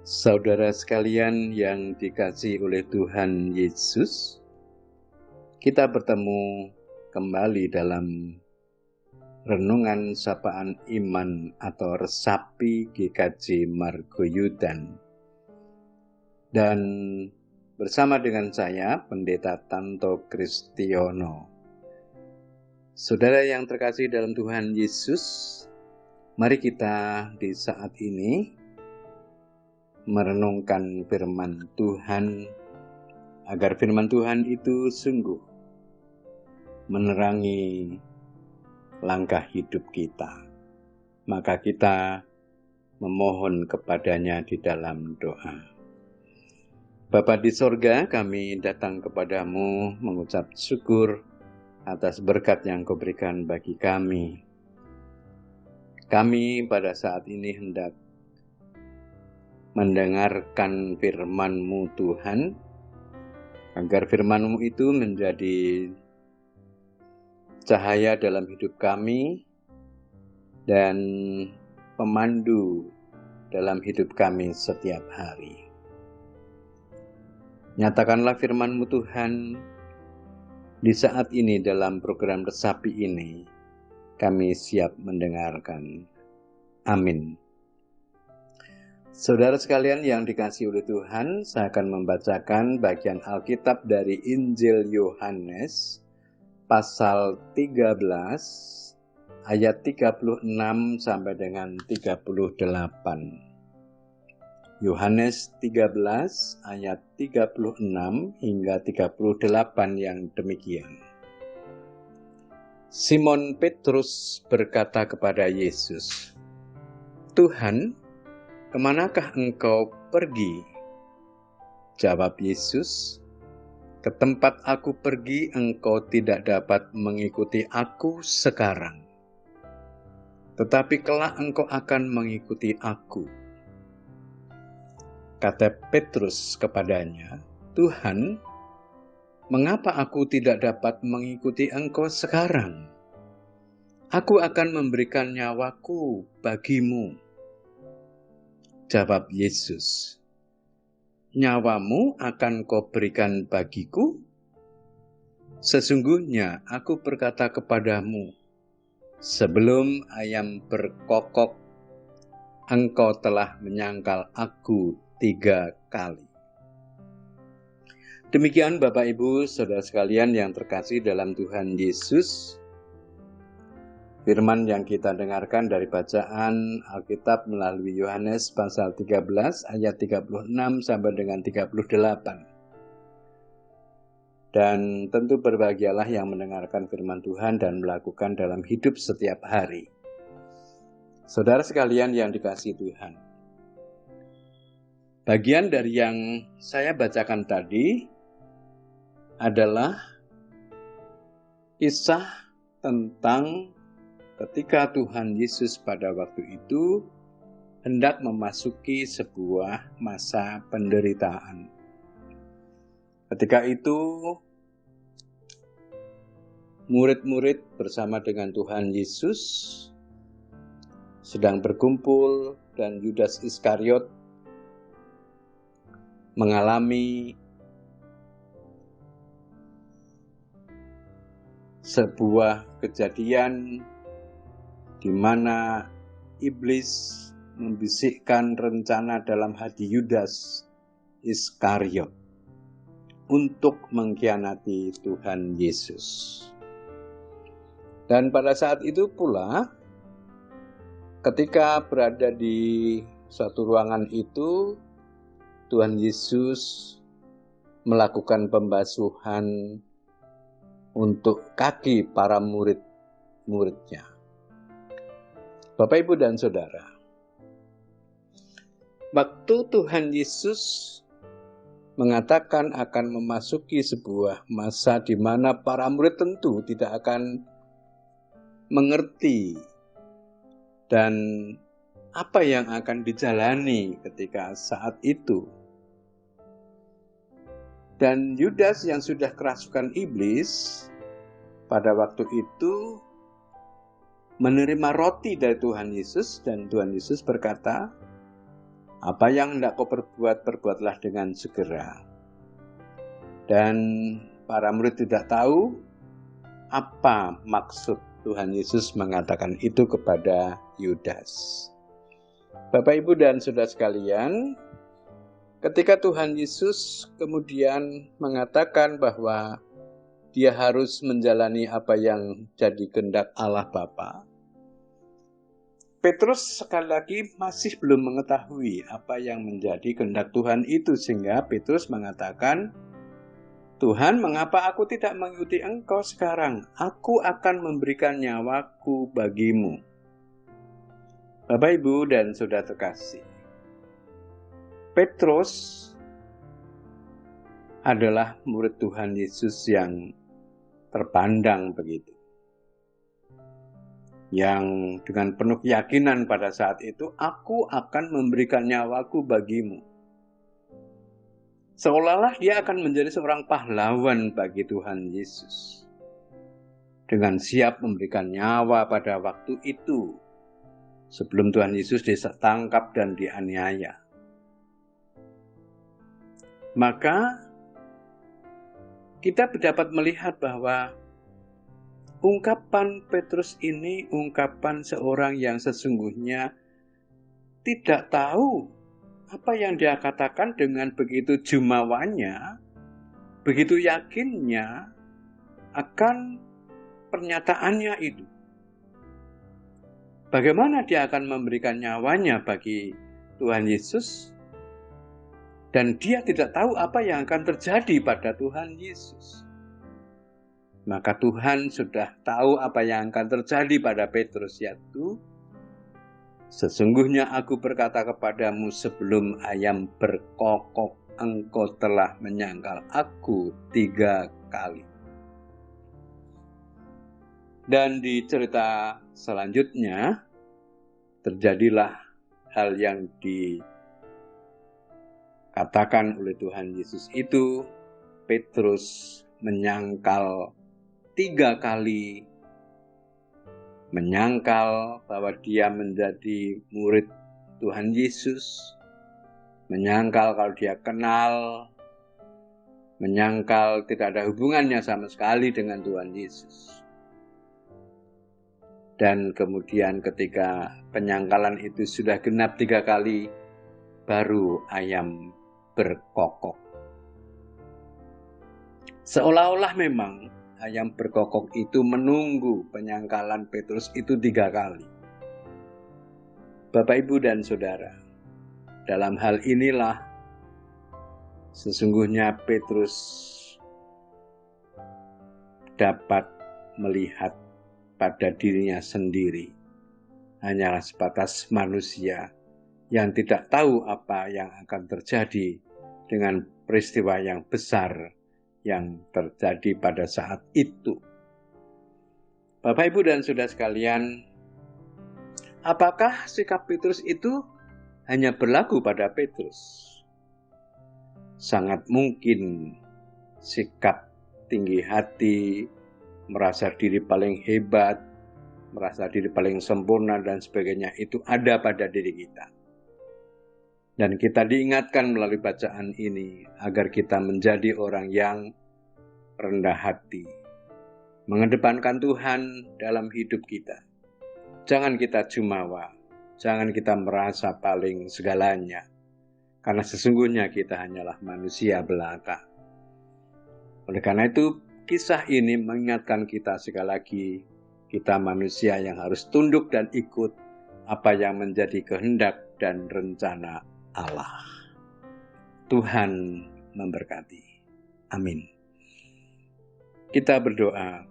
Saudara sekalian yang dikasihi oleh Tuhan Yesus, kita bertemu kembali dalam renungan sapaan iman atau resapi GKJ Margoyudan. Dan bersama dengan saya, Pendeta Tanto Kristiono. Saudara yang terkasih dalam Tuhan Yesus, mari kita di saat ini merenungkan firman Tuhan, agar firman Tuhan itu sungguh menerangi langkah hidup kita. Maka kita memohon kepadanya di dalam doa. Bapa di sorga, kami datang kepadamu mengucap syukur atas berkat yang Kau berikan bagi kami. Kami pada saat ini hendak mendengarkan firman-Mu Tuhan, agar firman-Mu itu menjadi cahaya dalam hidup kami dan pemandu dalam hidup kami setiap hari. Nyatakanlah firman-Mu Tuhan di saat ini dalam program resapi ini, kami siap mendengarkan. Amin. Saudara sekalian yang dikasihi oleh Tuhan, saya akan membacakan bagian Alkitab dari Injil Yohanes pasal 13 ayat 36 sampai dengan 38. Yohanes 13 ayat 36 hingga 38 yang demikian. Simon Petrus berkata kepada Yesus, "Tuhan, kemanakah engkau pergi?" Jawab Yesus, "Ke tempat aku pergi engkau tidak dapat mengikuti aku sekarang. Tetapi kelak engkau akan mengikuti aku." Kata Petrus kepadanya, "Tuhan, mengapa aku tidak dapat mengikuti engkau sekarang? Aku akan memberikan nyawaku bagimu." Jawab Yesus, "Nyawamu akan kau berikan bagiku? Sesungguhnya aku berkata kepadamu, sebelum ayam berkokok, engkau telah menyangkal aku 3 kali. Demikian Bapak Ibu, Saudara sekalian yang terkasih dalam Tuhan Yesus, firman yang kita dengarkan dari bacaan Alkitab melalui Yohanes pasal 13 ayat 36 sampai dengan 38. Dan tentu berbahagialah yang mendengarkan firman Tuhan dan melakukan dalam hidup setiap hari. Saudara sekalian yang dikasihi Tuhan, bagian dari yang saya bacakan tadi adalah kisah tentang ketika Tuhan Yesus pada waktu itu hendak memasuki sebuah masa penderitaan. Ketika itu, murid-murid bersama dengan Tuhan Yesus sedang berkumpul dan Yudas Iskariot mengalami sebuah kejadian di mana iblis membisikkan rencana dalam hati Yudas Iskariot untuk mengkhianati Tuhan Yesus. Dan pada saat itu pula, ketika berada di suatu ruangan itu, Tuhan Yesus melakukan pembasuhan untuk kaki para murid-muridnya. Bapak, Ibu, dan Saudara, waktu Tuhan Yesus mengatakan akan memasuki sebuah masa di mana para murid tentu tidak akan mengerti dan apa yang akan dijalani ketika saat itu. Dan Yudas yang sudah kerasukan iblis pada waktu itu menerima roti dari Tuhan Yesus, dan Tuhan Yesus berkata, Apa yang hendak kau perbuat, perbuatlah dengan segera. Dan para murid tidak tahu apa maksud Tuhan Yesus mengatakan itu kepada Yudas. Bapak, Ibu, dan saudara sekalian, ketika Tuhan Yesus kemudian mengatakan bahwa dia harus menjalani apa yang jadi kehendak Allah Bapa, Petrus sekali lagi masih belum mengetahui apa yang menjadi kehendak Tuhan itu, sehingga Petrus mengatakan, Tuhan, mengapa aku tidak mengikuti Engkau sekarang? Aku akan memberikan nyawaku bagimu. Bapak, Ibu, dan saudara terkasih, Petrus adalah murid Tuhan Yesus yang terpandang begitu, yang dengan penuh keyakinan pada saat itu, aku akan memberikan nyawaku bagimu. Seolah-olah dia akan menjadi seorang pahlawan bagi Tuhan Yesus, dengan siap memberikan nyawa pada waktu itu, sebelum Tuhan Yesus ditangkap dan dianiaya. Maka kita dapat melihat bahwa ungkapan Petrus ini ungkapan seorang yang sesungguhnya tidak tahu apa yang dia katakan dengan begitu jumawanya, begitu yakinnya akan pernyataannya itu. Bagaimana dia akan memberikan nyawanya bagi Tuhan Yesus, dan dia tidak tahu apa yang akan terjadi pada Tuhan Yesus. Maka Tuhan sudah tahu apa yang akan terjadi pada Petrus, yaitu, sesungguhnya aku berkata kepadamu, sebelum ayam berkokok, engkau telah menyangkal aku 3 kali. Dan di cerita selanjutnya, terjadilah hal yang dikatakan oleh Tuhan Yesus itu. Petrus menyangkal 3 kali, menyangkal bahwa dia menjadi murid Tuhan Yesus, menyangkal kalau dia kenal, menyangkal tidak ada hubungannya sama sekali dengan Tuhan Yesus. Dan kemudian ketika penyangkalan itu sudah genap 3 kali, baru ayam berkokok. Seolah-olah memang ayam berkokok itu menunggu penyangkalan Petrus itu 3 kali. Bapak, Ibu, dan saudara, dalam hal inilah sesungguhnya Petrus dapat melihat pada dirinya sendiri hanyalah sebatas manusia yang tidak tahu apa yang akan terjadi dengan peristiwa yang besar yang terjadi pada saat itu. Bapak, Ibu, dan saudara sekalian, apakah sikap Petrus itu hanya berlaku pada Petrus? Sangat mungkin sikap tinggi hati, merasa diri paling hebat, merasa diri paling sempurna dan sebagainya itu ada pada diri kita. Dan kita diingatkan melalui bacaan ini agar kita menjadi orang yang rendah hati, mengedepankan Tuhan dalam hidup kita. Jangan kita jumawa, jangan kita merasa paling segalanya, karena sesungguhnya kita hanyalah manusia belaka. Oleh karena itu, kisah ini mengingatkan kita sekali lagi, kita manusia yang harus tunduk dan ikut apa yang menjadi kehendak dan rencana Allah. Tuhan memberkati. Amin. Kita berdoa.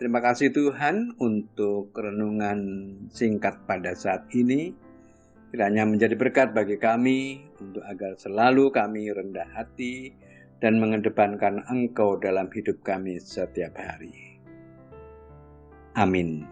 Terima kasih Tuhan untuk renungan singkat pada saat ini. Kiranya menjadi berkat bagi kami untuk agar selalu kami rendah hati dan mengedepankan Engkau dalam hidup kami setiap hari. Amin.